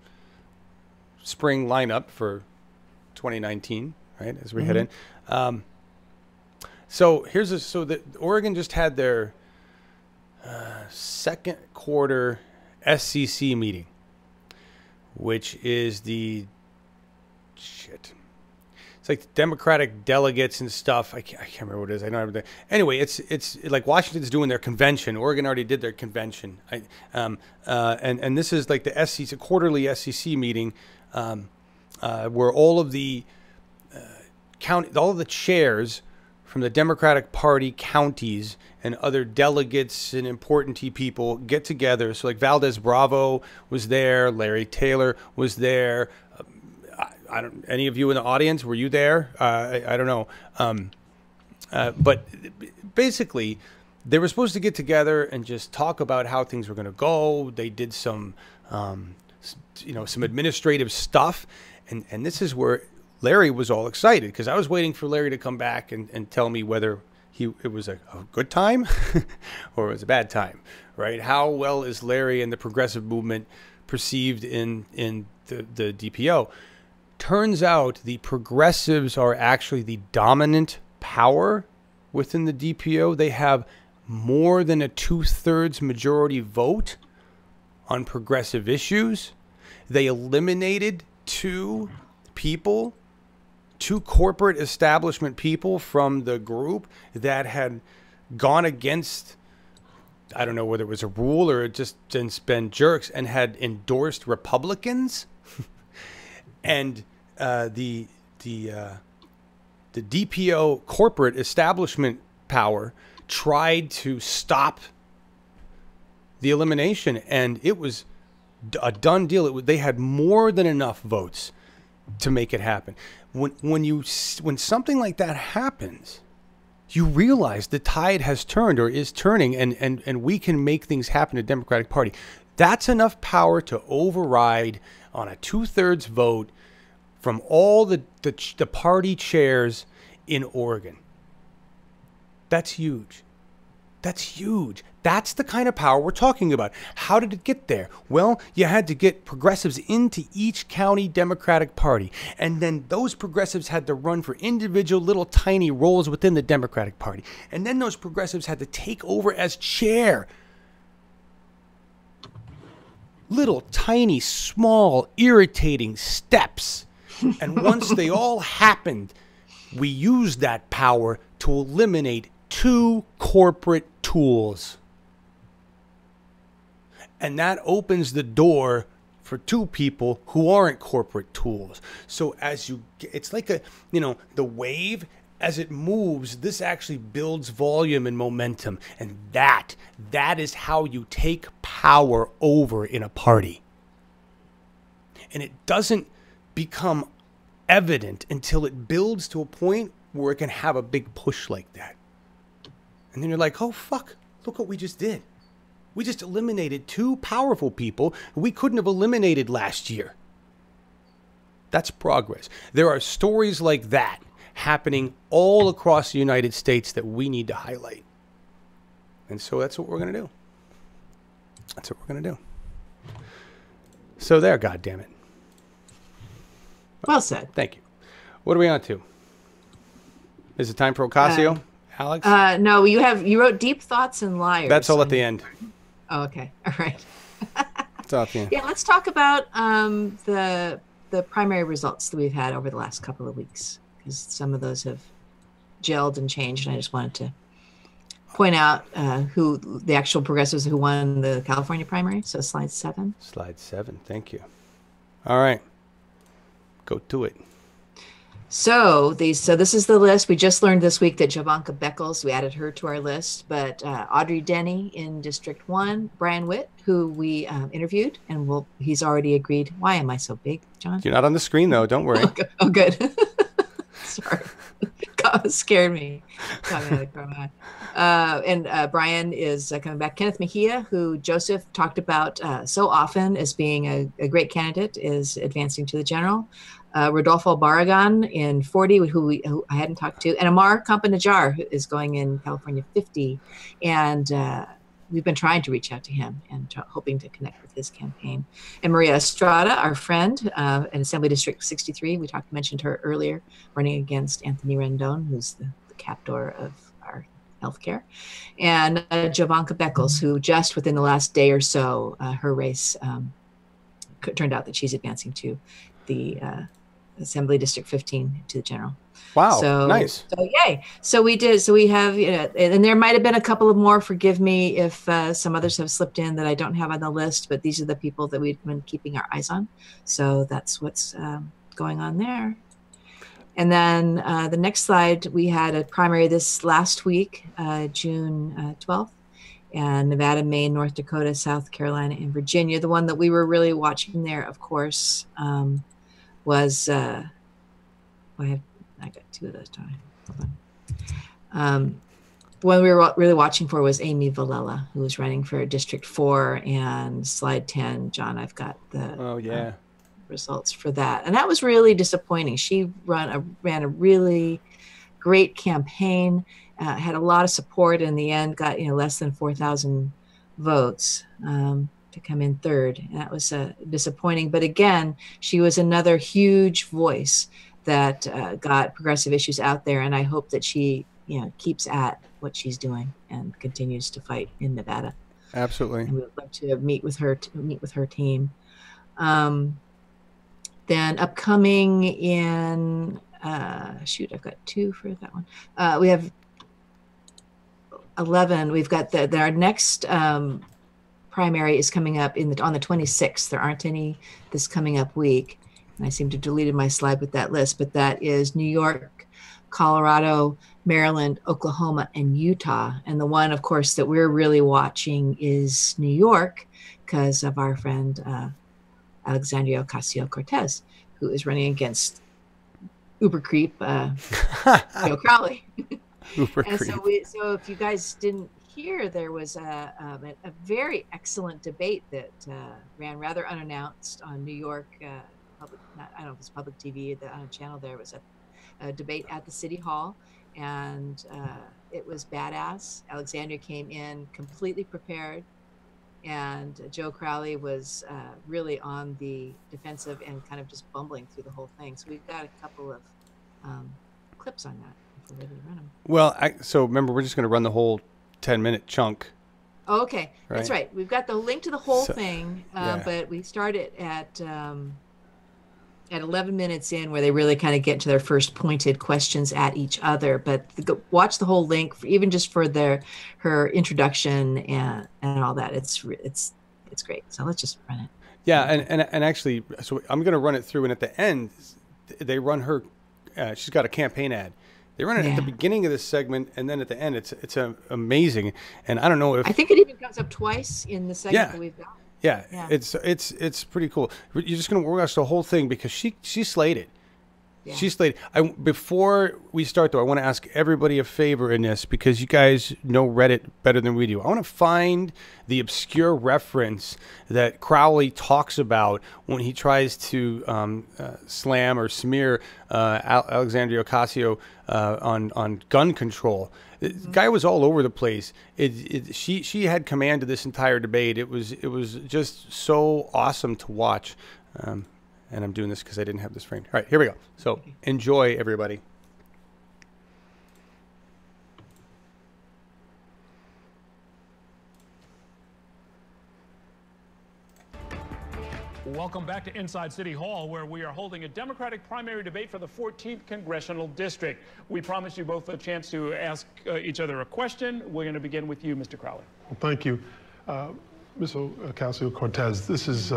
spring lineup for 2019, right? As we head in. So Oregon just had their second quarter SCC meeting, which is it's like the Democratic delegates and stuff. I can't remember what it is. I know everything. Anyway, it's like Washington's doing their convention. Oregon already did their convention. And this is like the SCC quarterly SCC meeting, where all of the all of the chairs from the Democratic Party counties and other delegates and important people get together. So like Valdez Bravo was there, Larry Taylor was there. Any of you in the audience, were you there? I don't know. But basically, they were supposed to get together and just talk about how things were going to go. They did some administrative stuff. And this is where Larry was all excited, because I was waiting for Larry to come back and tell me whether it was a good time or it was a bad time, right? How well is Larry and the progressive movement perceived in the DPO? Turns out the progressives are actually the dominant power within the DPO. They have more than a 2/3 majority vote on progressive issues. They eliminated two corporate establishment people from the group that had gone against, I don't know whether it was a rule or it just been jerks, and had endorsed Republicans. And the DPO corporate establishment power tried to stop the elimination, and it was a done deal. They had more than enough votes to make it happen. When something like that happens, you realize the tide has turned or is turning, and we can make things happen in the Democratic Party. That's enough power to override on a 2/3 vote from all the party chairs in Oregon. That's huge. That's huge. That's the kind of power we're talking about. How did it get there? Well, you had to get progressives into each county Democratic Party. And then those progressives had to run for individual little tiny roles within the Democratic Party. And then those progressives had to take over as chair. Little tiny, small, irritating steps. And once they all happened, we used that power to eliminate 2 corporate tools. And that opens the door for 2 people who aren't corporate tools. So as you get, it's like the wave, as it moves, this actually builds volume and momentum. And that is how you take power over in a party. And it doesn't become evident until it builds to a point where it can have a big push like that. And then you're like, oh, fuck, look what we just did. We just eliminated 2 powerful people we couldn't have eliminated last year. That's progress. There are stories like that happening all across the United States that we need to highlight. And so that's what we're going to do. That's what we're going to do. So there, goddammit. Well said. Thank you. What are we on to? Is it time for Ocasio? Alex? No, you wrote Deep Thoughts and Liars. That's all at the end. Oh, okay. All right. It's all at the end. Yeah, let's talk about the primary results that we've had over the last couple of weeks, because some of those have gelled and changed, and I just wanted to point out who the actual progressives who won the California primary. So slide 7. Slide 7. Thank you. All right. Go to it. So this is the list. We just learned this week that Javanka Beckles, we added her to our list, but Audrey Denny in District 1, Brian Witt, who we interviewed, and he's already agreed. Why am I so big, John? You're not on the screen, though. Don't worry. Oh, good. Sorry. God, scared me. And Brian is coming back. Kenneth Mejia, who Joseph talked about so often as being a great candidate, is advancing to the general. Rodolfo Barragan in 40, who I hadn't talked to, and Amar Kampanajar, who is going in California 50. And we've been trying to reach out to him and hoping to connect with his campaign. And Maria Estrada, our friend in Assembly District 63, we mentioned her earlier, running against Anthony Rendon, who's the captor of our healthcare. And Javanka Beckles, who just within the last day or so, her race turned out that she's advancing to the Assembly District 15 to the general. Wow, so nice. So yay. So we did. So we have, and there might have been a couple of more. Forgive me if some others have slipped in that I don't have on the list, but these are the people that we've been keeping our eyes on. So that's what's going on there. And then the next slide, we had a primary this last week, June 12th, and Nevada, Maine, North Dakota, South Carolina, and Virginia. The one that we were really watching there, of course, was I got 2 of those. Hold on. The one we were really watching for was Amy Villela, who was running for District 4, and slide 10. John, I've got the results for that, and that was really disappointing. She ran a really great campaign, had a lot of support. In the end, got less than 4,000 votes to come in third, and that was disappointing. But again, she was another huge voice that got progressive issues out there, and I hope that she keeps at what she's doing and continues to fight in Nevada. Absolutely. And we would love to meet with her team. Then upcoming in I've got 2 for that one. We have 11. We've got our next primary is coming up on the 26th. There aren't any this coming up week. And I seem to have deleted my slide with that list, but that is New York, Colorado, Maryland, Oklahoma, and Utah. And the one, of course, that we're really watching is New York because of our friend Alexandria Ocasio-Cortez, who is running against Uber creep Joe Crowley. Uber and creep. So if you guys didn't hear, there was a very excellent debate that ran rather unannounced on New York public. I don't know if it's public TV on a channel. There was a debate at the City Hall, and it was badass. Alexandria came in completely prepared, and Joe Crowley was really on the defensive and kind of just bumbling through the whole thing. So we've got a couple of clips on that if we're ready to run them. Well, so remember, we're just going to run the whole 10-minute chunk. Oh, okay, right? That's right. We've got the link to the whole thing, yeah. But we started at 11 minutes in, where they really kind of get to their first pointed questions at each other. But watch the whole link, even just for her introduction and all that. It's great. So let's just run it. Yeah, and actually, so I'm going to run it through, and at the end, they run her. She's got a campaign ad. They run it at the beginning of this segment, and then at the end, it's amazing. And I don't know if I think it even comes up twice in the segment that we've got. Yeah, it's pretty cool. You're just gonna watch the whole thing because she slayed it. Yeah. She slayed it. Before we start though, I want to ask everybody a favor in this, because you guys know Reddit better than we do. I want to find the obscure reference that Crowley talks about when he tries to slam or smear Alexandria Ocasio on gun control. The guy was all over the place. She had command of this entire debate. It was just so awesome to watch. And I'm doing this because I didn't have this framed. All right, here we go. So enjoy, everybody. Welcome back to Inside City Hall, where we are holding a Democratic primary debate for the 14th Congressional District. We promised you both a chance to ask each other a question. We're going to begin with you, Mr. Crowley. Well, thank you. Ms. Ocasio-Cortez, this is,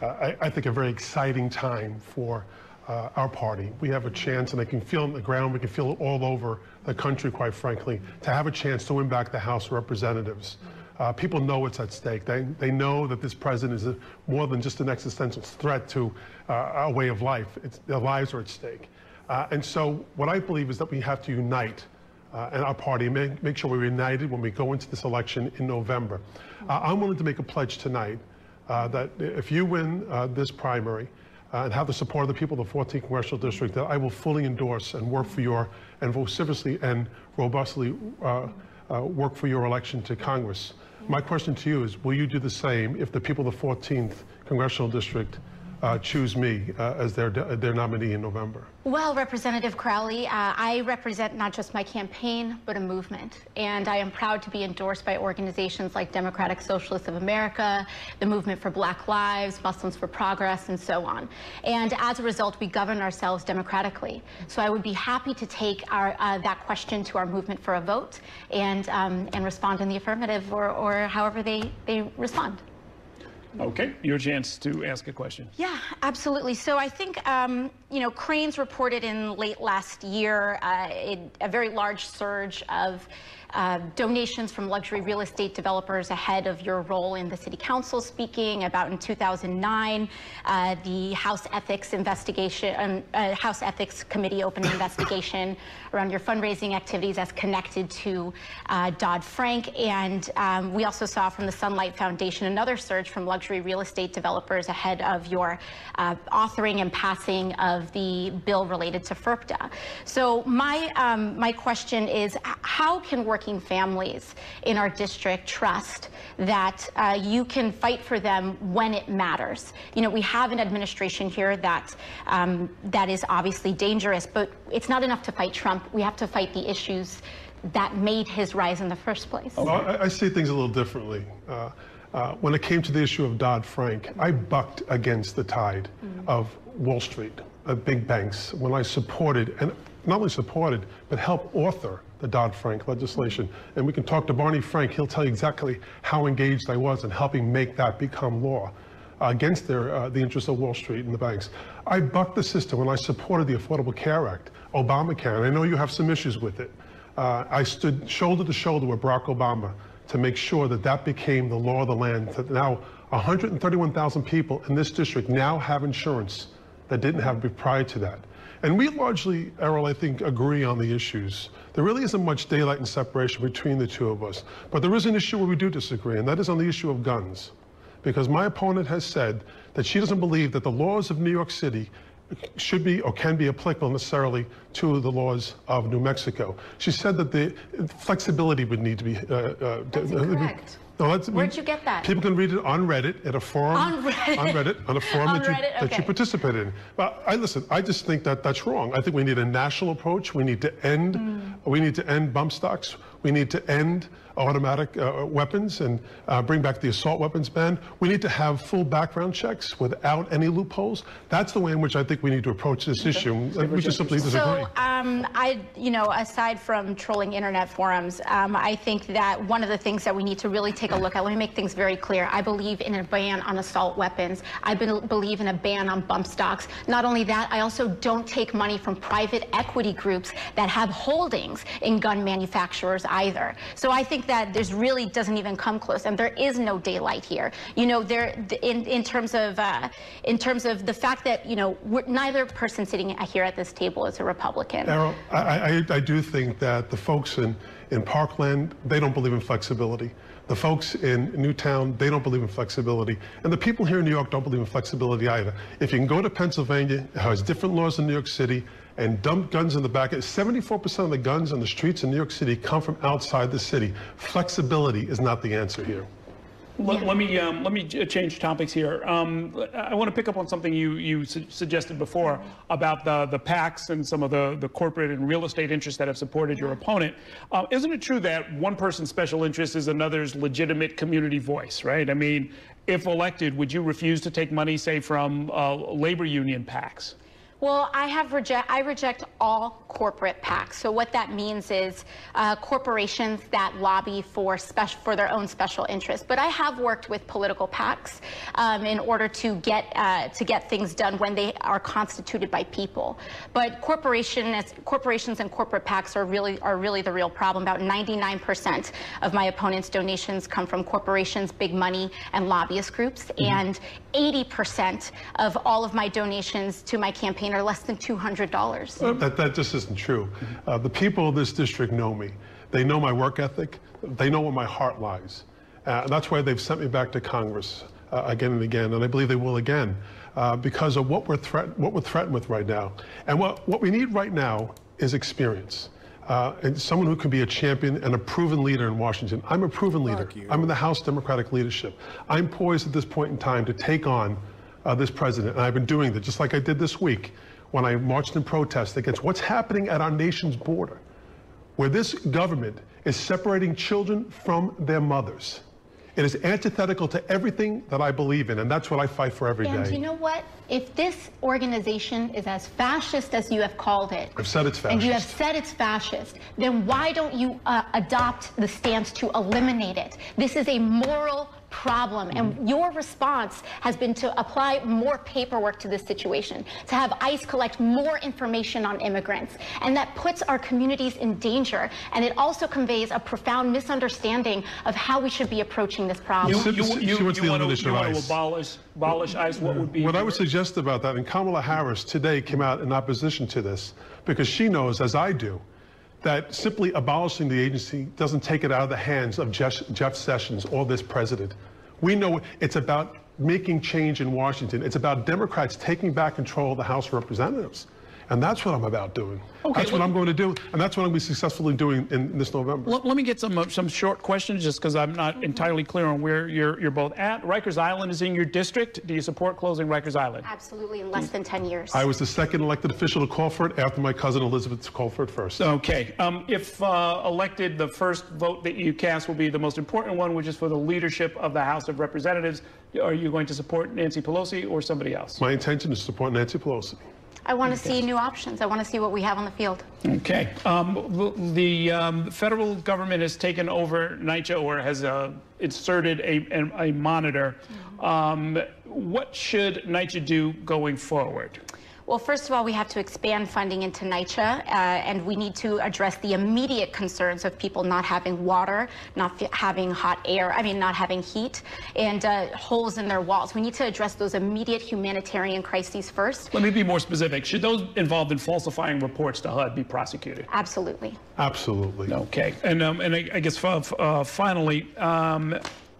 I think, a very exciting time for our party. We have a chance, and I can feel it on the ground, we can feel it all over the country, quite frankly, to have a chance to win back the House of Representatives. People know what's at stake. They know that this president is more than just an existential threat to our way of life. Their lives are at stake. And so what I believe is that we have to unite and our party, make sure we're united when we go into this election in November. I'm willing to make a pledge tonight that if you win this primary and have the support of the people of the 14th Congressional District, that I will fully endorse and work for and vociferously and robustly work for your election to Congress. My question to you is, will you do the same if the people of the 14th Congressional District choose me as their nominee in November? Well, Representative Crowley, I represent not just my campaign, but a movement. And I am proud to be endorsed by organizations like Democratic Socialists of America, the Movement for Black Lives, Muslims for Progress, and so on. And as a result, we govern ourselves democratically. So I would be happy to take that question to our movement for a vote and respond in the affirmative or however they respond. Okay, your chance to ask a question. Yeah, absolutely. So I think, Crain's reported in late last year a very large surge of donations from luxury real estate developers ahead of your role in the city council, speaking about in 2009, the House Ethics House Ethics Committee opened an investigation around your fundraising activities as connected to Dodd-Frank. And we also saw from the Sunlight Foundation another surge from luxury real estate developers ahead of your authoring and passing of the bill related to FERPDA. So my question is, how can working families in our district trust that you can fight for them when it matters? We have an administration here that is obviously dangerous, but it's not enough to fight Trump. We have to fight the issues that made his rise in the first place. Well, I see things a little differently. When it came to the issue of Dodd-Frank, I bucked against the tide of Wall Street, big banks, when I supported, and not only supported, but helped author the Dodd-Frank legislation. And we can talk to Barney Frank. He'll tell you exactly how engaged I was in helping make that become law against the interests of Wall Street and the banks. I bucked the system when I supported the Affordable Care Act, Obamacare, and I know you have some issues with it. I stood shoulder to shoulder with Barack Obama to make sure that that became the law of the land, that now 131,000 people in this district now have insurance that didn't have prior to that. And we largely, Errol, I think, agree on the issues. There really isn't much daylight and separation between the two of us. But there is an issue where we do disagree, and that is on the issue of guns. Because my opponent has said that she doesn't believe that the laws of New York City should be or can be applicable necessarily to the laws of New Mexico. She said that the flexibility would need to be... That's incorrect. No, where'd you get that? People can read it on Reddit at a forum. On Reddit? On a forum on that you participated in. But I just think that that's wrong. I think we need a national approach. We need to end bump stocks. We need to end automatic weapons and bring back the assault weapons ban. We need to have full background checks without any loopholes. That's the way in which I think we need to approach this issue. We just simply disagree. So, aside from trolling internet forums, I think that one of the things that we need to really take a look at, let me make things very clear. I believe in a ban on assault weapons. I believe in a ban on bump stocks. Not only that, I also don't take money from private equity groups that have holdings in gun manufacturers either. So I think that there's really doesn't even come close, and there is no daylight here. You know, in terms of the fact that, you know, neither person sitting here at this table is a Republican. Errol, I do think that the folks in Parkland, they don't believe in flexibility. The folks in Newtown, they don't believe in flexibility. And the people here in New York don't believe in flexibility either. If you can go to Pennsylvania, it has different laws than New York City, and dump guns in the back. 74% of the guns on the streets in New York City come from outside the city. Flexibility is not the answer here. Let me change topics here. I want to pick up on something you suggested before about the PACs and some of the corporate and real estate interests that have supported your opponent. Isn't it true that one person's special interest is another's legitimate community voice, right? I mean, if elected, would you refuse to take money, say, from labor union PACs? Well, I reject all corporate PACs. So what that means is corporations that lobby for their own special interests. But I have worked with political PACs in order to get things done when they are constituted by people. But corporations and corporate PACs are really the real problem. About 99% of my opponent's donations come from corporations, big money, and lobbyist groups, and 80% of all of my donations to my campaign are less than $200. That just isn't true. The people of this district know me. They know my work ethic. They know where my heart lies. And that's why they've sent me back to Congress again and again, and I believe they will again, because of what we're threatened with right now. And what we need right now is experience. And someone who can be a champion and a proven leader in Washington. I'm a proven leader. I'm in the House Democratic leadership. I'm poised at this point in time to take on this president, and I've been doing that just like I did this week when I marched in protest against what's happening at our nation's border, where this government is separating children from their mothers. It is antithetical to everything that I believe in, and that's what I fight for every day. And you know what? If this organization is as fascist as you have called it, I've said it's fascist. And you have said it's fascist, then why don't you adopt the stance to eliminate it? This is a moral problem, and your response has been to apply more paperwork to this situation, to have ICE collect more information on immigrants, and that puts our communities in danger, and it also conveys a profound misunderstanding of how we should be approaching this problem. You want to abolish ICE? What would be? What I would suggest about that, and Kamala Harris today came out in opposition to this, because she knows, as I do, that simply abolishing the agency doesn't take it out of the hands of Jeff Sessions or this president. We know it's about making change in Washington. It's about Democrats taking back control of the House of Representatives. And that's what I'm about doing. Okay, that's what I'm going to do, and that's what I'm going to be successfully doing in this November. Let me get some short questions, just because I'm not entirely clear on where you're both at. Rikers Island is in your district. Do you support closing Rikers Island? Absolutely, in less than 10 years. I was the second elected official to call for it after my cousin Elizabeth called for it first. Okay. If elected, the first vote that you cast will be the most important one, which is for the leadership of the House of Representatives. Are you going to support Nancy Pelosi or somebody else? My intention is to support Nancy Pelosi. I want to see new options. I want to see what we have on the field. Okay. The federal government has taken over NYCHA, or has inserted a monitor. What should NYCHA do going forward? Well, first of all, we have to expand funding into NYCHA, and we need to address the immediate concerns of people not having water, not having hot air, not having heat, and holes in their walls. We need to address those immediate humanitarian crises first. Let me be more specific. Should those involved in falsifying reports to HUD be prosecuted? Absolutely. Absolutely. Okay. And I guess finally,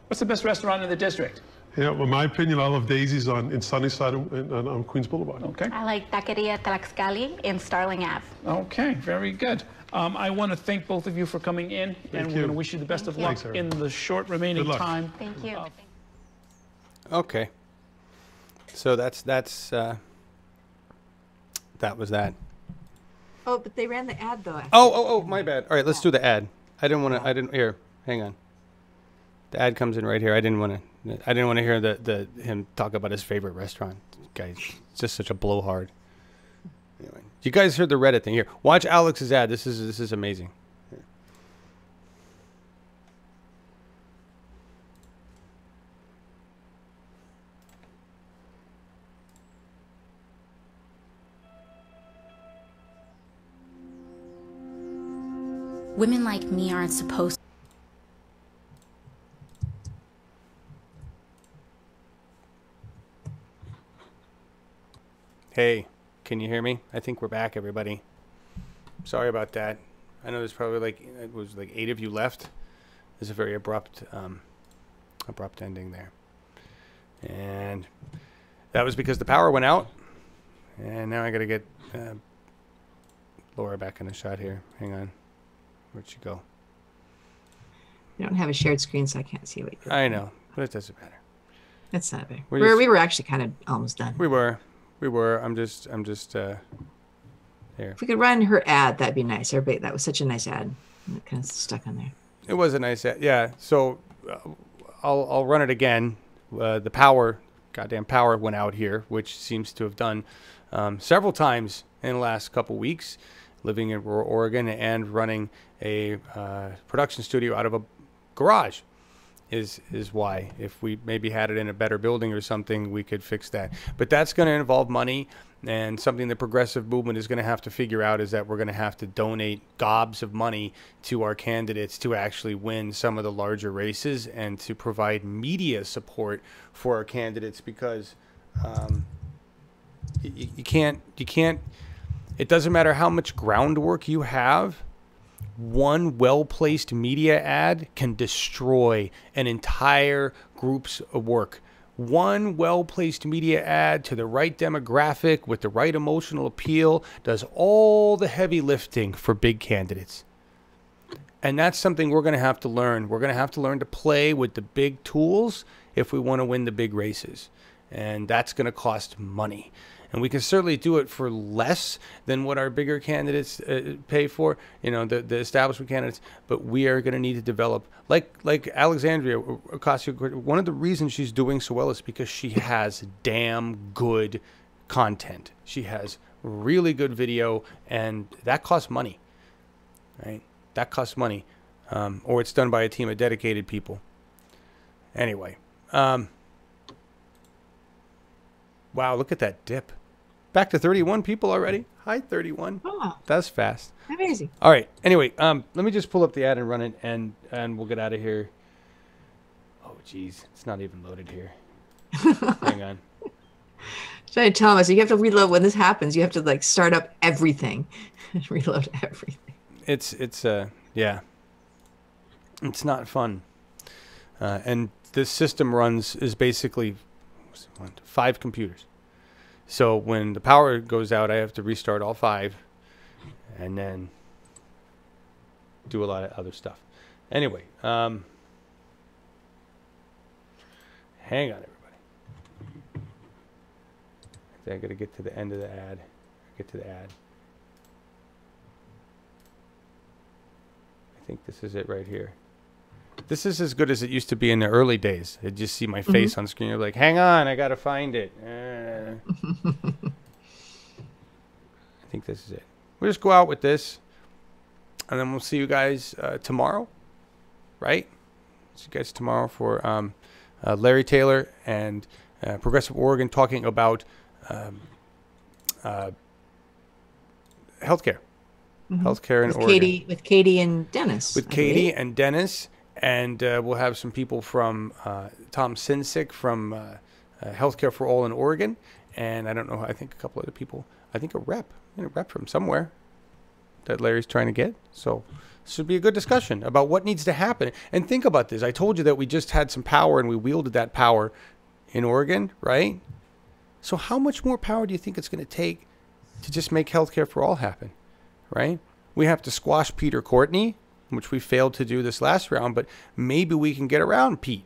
What's the best restaurant in the district? Yeah, well, my opinion, I love Daisy's in Sunnyside on Queens Boulevard. Okay. I like Taqueria Tlaxcali in Starling Ave. Okay, very good. I want to thank both of you for coming in, and we're going to wish you the best of luck in the short remaining time. Thank you. Okay. So that was that. Oh, but they ran the ad though. Oh, my bad. All right, let's do the ad. Here, hang on. The ad comes in right here. I didn't want to hear him talk about his favorite restaurant. Guys, it's just such a blowhard. Anyway, you guys heard the Reddit thing here. Watch Alex's ad. This is amazing. Here. Women like me aren't supposed. Hey, can you hear me? I think we're back, everybody. Sorry about that. I know there's probably it was 8 of you left. There's a very abrupt ending there. And that was because the power went out. And now I got to get Laura back in the shot here. Hang on. Where'd she go? You don't have a shared screen, so I can't see what you're doing. I know, but it doesn't matter. It's not big. We were actually kind of almost done. We were. I'm just here. If we could run her ad, that'd be nice. Everybody, that was such a nice ad. It kind of stuck on there. It was a nice ad. Yeah. So I'll run it again. The goddamn power went out here, which seems to have done several times in the last couple weeks. Living in rural Oregon and running a production studio out of a garage is why. If we maybe had it in a better building or something, we could fix that. But that's going to involve money, and something the progressive movement is going to have to figure out is that we're going to have to donate gobs of money to our candidates to actually win some of the larger races and to provide media support for our candidates, because you can't. It doesn't matter how much groundwork you have. One well-placed media ad can destroy an entire group's work. One well-placed media ad to the right demographic with the right emotional appeal does all the heavy lifting for big candidates. And that's something we're going to have to learn. We're going to have to learn to play with the big tools if we want to win the big races. And that's going to cost money. And we can certainly do it for less than what our bigger candidates pay for, the establishment candidates. But we are going to need to develop, like Alexandria Ocasio. One of the reasons she's doing so well is because she has damn good content. She has really good video, and that costs money, right? That costs money, or it's done by a team of dedicated people. Anyway, wow, look at that dip. Back to 31 people already. Hi, 31. Oh, that's fast. Amazing. All right. Anyway, let me just pull up the ad and run it, and we'll get out of here. Oh, geez, it's not even loaded here. Hang on. Trying to tell us, you have to reload when this happens. You have to start up everything, reload everything. It's yeah. It's not fun. And this system is basically 5 computers. So when the power goes out, I have to restart all 5 and then do a lot of other stuff. Anyway, hang on, everybody. I got to get to the end of the ad. Get to the ad. I think this is it right here. This is as good as it used to be in the early days. You just see my face on screen. You're like, hang on, I got to find it. I think this is it. We'll just go out with this, and then we'll see you guys tomorrow, right? See you guys tomorrow for Larry Taylor and Progressive Oregon talking about healthcare. Healthcare in Oregon. With Katie and Dennis. With Katie and Dennis. And we'll have some people from Tom Sinsick from Healthcare for All in Oregon. And I don't know, I think a couple other people. I think a rep from somewhere that Larry's trying to get. So This would be a good discussion about what needs to happen. And think about this. I told you that we just had some power and we wielded that power in Oregon, right? So how much more power do you think it's going to take to just make healthcare for all happen, right? We have to squash Peter Courtney, which we failed to do this last round, but maybe we can get around Pete,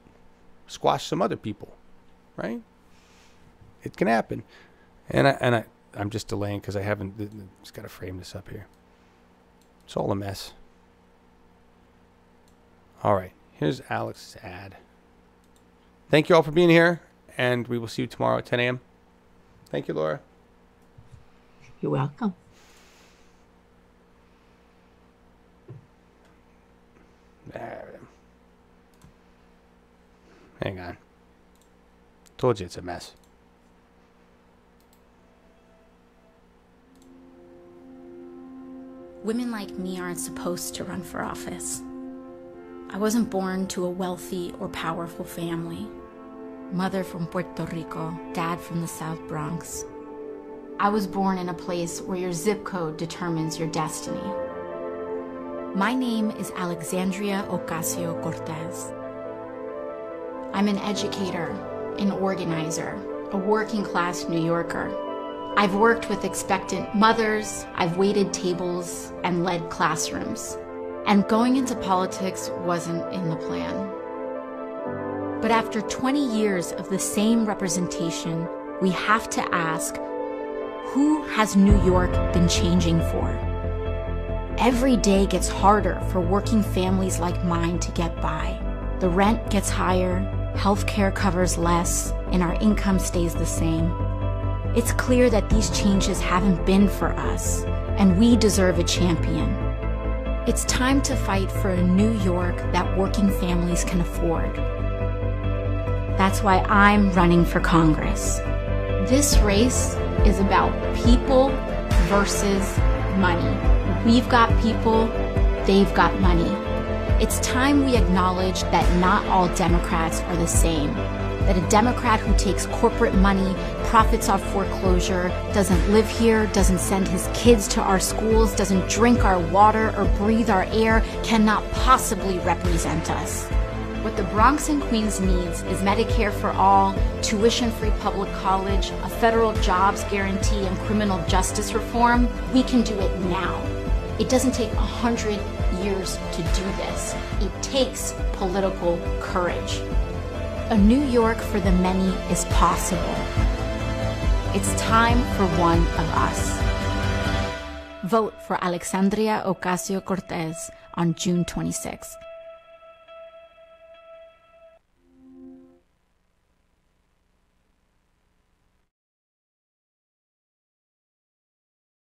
squash some other people, right? It can happen. And I'm just delaying because I haven't, just got to frame this up here. It's all a mess. All right, here's Alex's ad. Thank you all for being here, and we will see you tomorrow at 10 a.m. Thank you, Laura. You're welcome. Hang on. Told you it's a mess. Women like me aren't supposed to run for office. I wasn't born to a wealthy or powerful family. Mother from Puerto Rico, dad from the South Bronx. I was born in a place where your zip code determines your destiny. My name is Alexandria Ocasio-Cortez. I'm an educator, an organizer, a working-class New Yorker. I've worked with expectant mothers, I've waited tables and led classrooms. And going into politics wasn't in the plan. But after 20 years of the same representation, we have to ask, who has New York been changing for? Every day gets harder for working families like mine to get by. The rent gets higher, healthcare covers less, and our income stays the same. It's clear that these changes haven't been for us, and we deserve a champion. It's time to fight for a New York that working families can afford. That's why I'm running for Congress. This race is about people versus money. We've got people, they've got money. It's time we acknowledge that not all Democrats are the same. That a Democrat who takes corporate money, profits off foreclosure, doesn't live here, doesn't send his kids to our schools, doesn't drink our water or breathe our air, cannot possibly represent us. What the Bronx and Queens needs is Medicare for all, tuition-free public college, a federal jobs guarantee, and criminal justice reform. We can do it now. It doesn't take 100 years to do this. It takes political courage. A New York for the many is possible. It's time for one of us. Vote for Alexandria Ocasio-Cortez on June 26th.